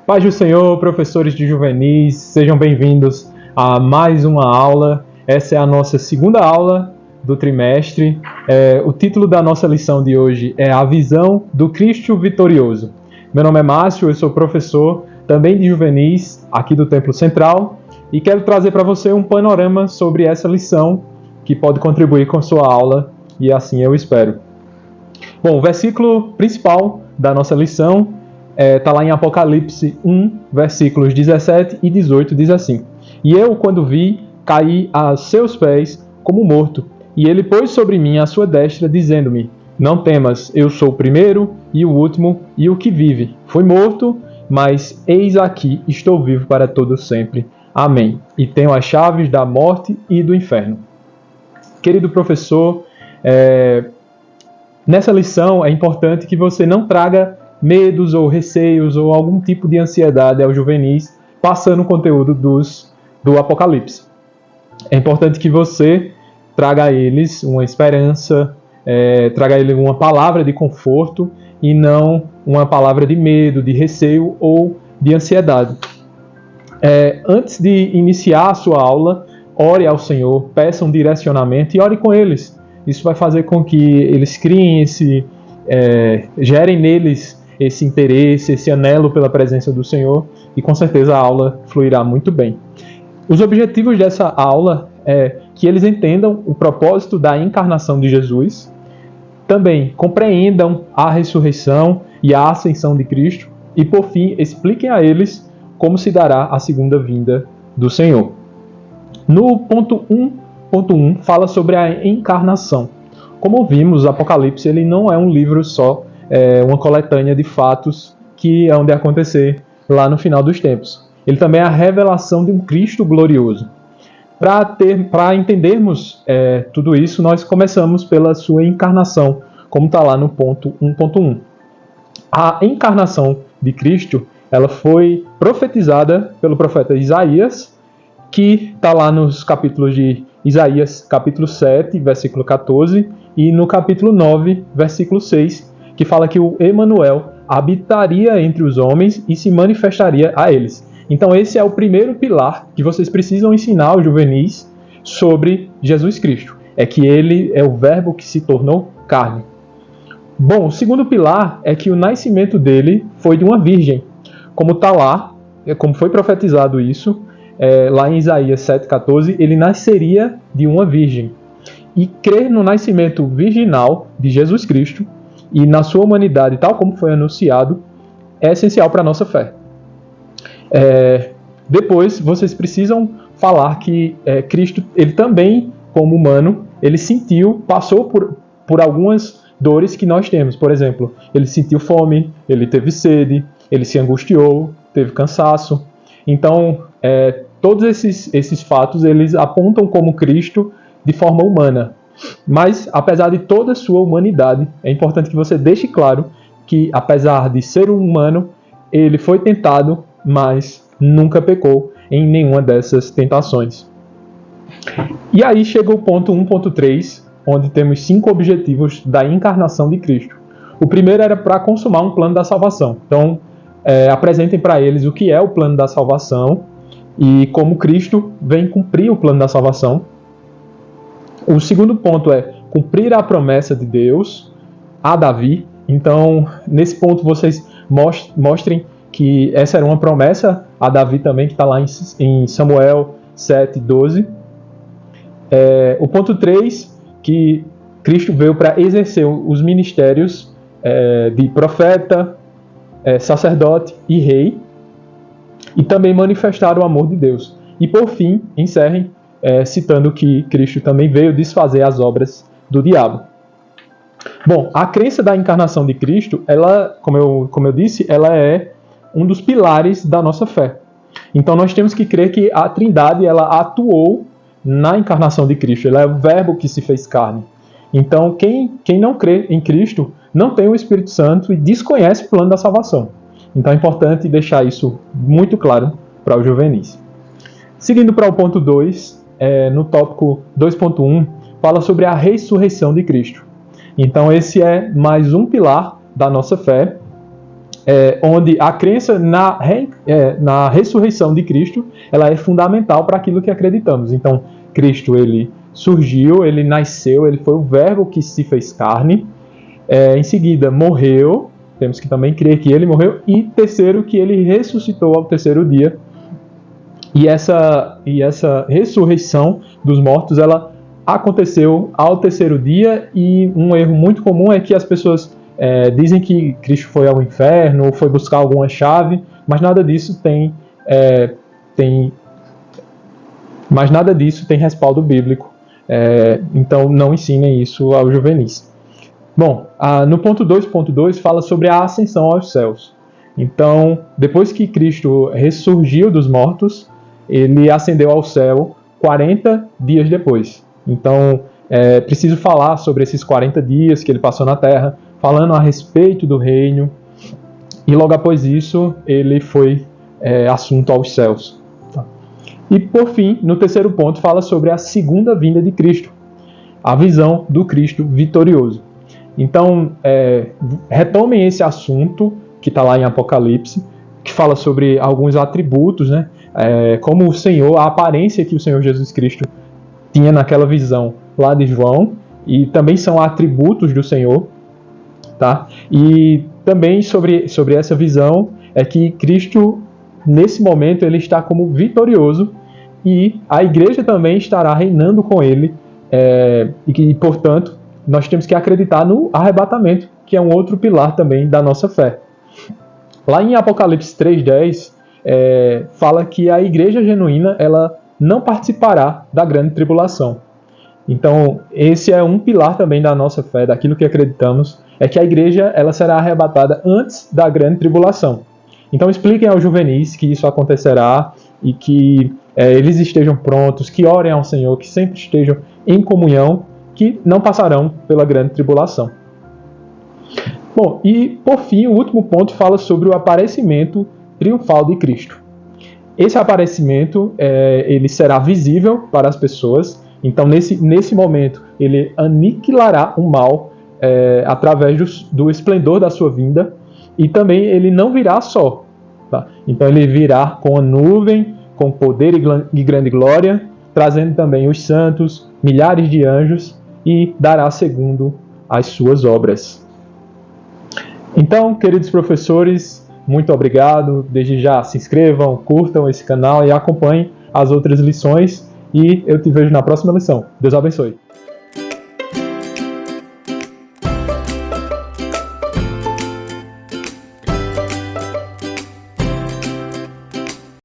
Paz do Senhor, professores de juvenis, sejam bem-vindos a mais uma aula. Essa é a nossa segunda aula do trimestre. O título da nossa lição de hoje é A Visão do Cristo Vitorioso. Meu nome é Márcio, eu sou professor também de juvenis aqui do Templo Central e quero trazer para você um panorama sobre essa lição que pode contribuir com sua aula e assim eu espero. Bom, o versículo principal da nossa lição está lá em Apocalipse 1, versículos 17 e 18, diz assim: E eu, quando vi, caí a seus pés como morto, e ele pôs sobre mim a sua destra, dizendo-me: Não temas, eu sou o primeiro e o último e o que vive. Fui morto, mas eis aqui, estou vivo para todo sempre. Amém. E tenho as chaves da morte e do inferno. Querido professor, nessa lição é importante que você não traga medos ou receios ou algum tipo de ansiedade aos juvenis passando o conteúdo do Apocalipse. É importante que você traga a eles uma esperança, traga a eles uma palavra de conforto e não uma palavra de medo, de receio ou de ansiedade. Antes de iniciar a sua aula, ore ao Senhor, peça um direcionamento e ore com eles. Isso vai fazer com que eles criem gerem neles esse interesse, esse anelo pela presença do Senhor, e com certeza a aula fluirá muito bem. Os objetivos dessa aula é que eles entendam o propósito da encarnação de Jesus, também compreendam a ressurreição e a ascensão de Cristo, e por fim expliquem a eles como se dará a segunda vinda do Senhor. No ponto 1.1 fala sobre a encarnação. Como vimos, o Apocalipse ele não é um livro só, uma coletânea de fatos que hão de acontecer lá no final dos tempos. Ele também é a revelação de um Cristo glorioso. Para entendermos tudo isso, nós começamos pela sua encarnação, como está lá no ponto 1.1. A encarnação de Cristo ela foi profetizada pelo profeta Isaías, que está lá nos capítulos de Isaías, capítulo 7, versículo 14, e no capítulo 9, versículo 6, que fala que o Emanuel habitaria entre os homens e se manifestaria a eles. Então esse é o primeiro pilar que vocês precisam ensinar aos juvenis sobre Jesus Cristo. É que ele é o verbo que se tornou carne. Bom, o segundo pilar é que o nascimento dele foi de uma virgem. Como está lá, como foi profetizado isso, lá em Isaías 7,14, ele nasceria de uma virgem. E crer no nascimento virginal de Jesus Cristo e na sua humanidade, tal como foi anunciado, é essencial para a nossa fé. Depois, vocês precisam falar que Cristo, ele também, como humano, ele passou por algumas dores que nós temos. Por exemplo, ele sentiu fome, ele teve sede, ele se angustiou, teve cansaço. Então, todos esses fatos, eles apontam como Cristo de forma humana. Mas, apesar de toda a sua humanidade, é importante que você deixe claro que, apesar de ser um humano, ele foi tentado, mas nunca pecou em nenhuma dessas tentações. E aí chega o ponto 1.3, onde temos 5 objetivos da encarnação de Cristo. O primeiro era para consumar um plano da salvação. Então, apresentem para eles o que é o plano da salvação e como Cristo vem cumprir o plano da salvação. O segundo ponto é cumprir a promessa de Deus a Davi. Então, nesse ponto, vocês mostrem que essa era uma promessa a Davi também, que está lá em Samuel 7:12. O ponto 3, que Cristo veio para exercer os ministérios de profeta, sacerdote e rei, e também manifestar o amor de Deus. E por fim, encerrem citando que Cristo também veio desfazer as obras do diabo. Bom, a crença da encarnação de Cristo, ela, como eu disse, ela é um dos pilares da nossa fé. Então nós temos que crer que a Trindade ela atuou na encarnação de Cristo. Ele é o verbo que se fez carne. Então quem não crê em Cristo não tem o Espírito Santo e desconhece o plano da salvação. Então é importante deixar isso muito claro para os juvenis. Seguindo para o ponto 2, no tópico 2.1, fala sobre a ressurreição de Cristo. Então esse é mais um pilar da nossa fé, onde a crença na ressurreição de Cristo, ela é fundamental para aquilo que acreditamos. Então, Cristo, ele surgiu, ele nasceu, ele foi o verbo que se fez carne, em seguida morreu, temos que também crer que ele morreu, e terceiro, que ele ressuscitou ao terceiro dia. E essa ressurreição dos mortos, ela aconteceu ao terceiro dia, e um erro muito comum é que as pessoas dizem que Cristo foi ao inferno ou foi buscar alguma chave, mas nada disso tem respaldo bíblico. Então não ensinem isso aos juvenis. Bom, no ponto 2.2 fala sobre a ascensão aos céus. Então, depois que Cristo ressurgiu dos mortos, ele ascendeu ao céu 40 dias depois. Então, preciso falar sobre esses 40 dias que ele passou na terra, falando a respeito do reino, e logo após isso ele foi assunto aos céus. Tá? E por fim, no terceiro ponto, fala sobre a segunda vinda de Cristo, a visão do Cristo vitorioso. Então, retomem esse assunto que está lá em Apocalipse, que fala sobre alguns atributos, né? Como o Senhor, a aparência que o Senhor Jesus Cristo tinha naquela visão lá de João, e também são atributos do Senhor. Tá? E também sobre essa visão é que Cristo, nesse momento, ele está como vitorioso, e a igreja também estará reinando com ele, e portanto, nós temos que acreditar no arrebatamento, que é um outro pilar também da nossa fé. Lá em Apocalipse 3:10, fala que a igreja genuína ela não participará da grande tribulação. Então, esse é um pilar também da nossa fé, daquilo que acreditamos, é que a igreja ela será arrebatada antes da grande tribulação. Então, expliquem aos juvenis que isso acontecerá e que eles estejam prontos, que orem ao Senhor, que sempre estejam em comunhão, que não passarão pela grande tribulação. Bom, e por fim, o último ponto fala sobre o aparecimento triunfal de Cristo. Esse aparecimento ele será visível para as pessoas. Então, nesse momento, ele aniquilará o mal através do esplendor da sua vinda, e também ele não virá só. Tá? Então, ele virá com a nuvem, com poder e grande glória, trazendo também os santos, milhares de anjos, e dará segundo as suas obras. Então, queridos professores, muito obrigado. Desde já, se inscrevam, curtam esse canal e acompanhem as outras lições. E eu te vejo na próxima lição. Deus abençoe.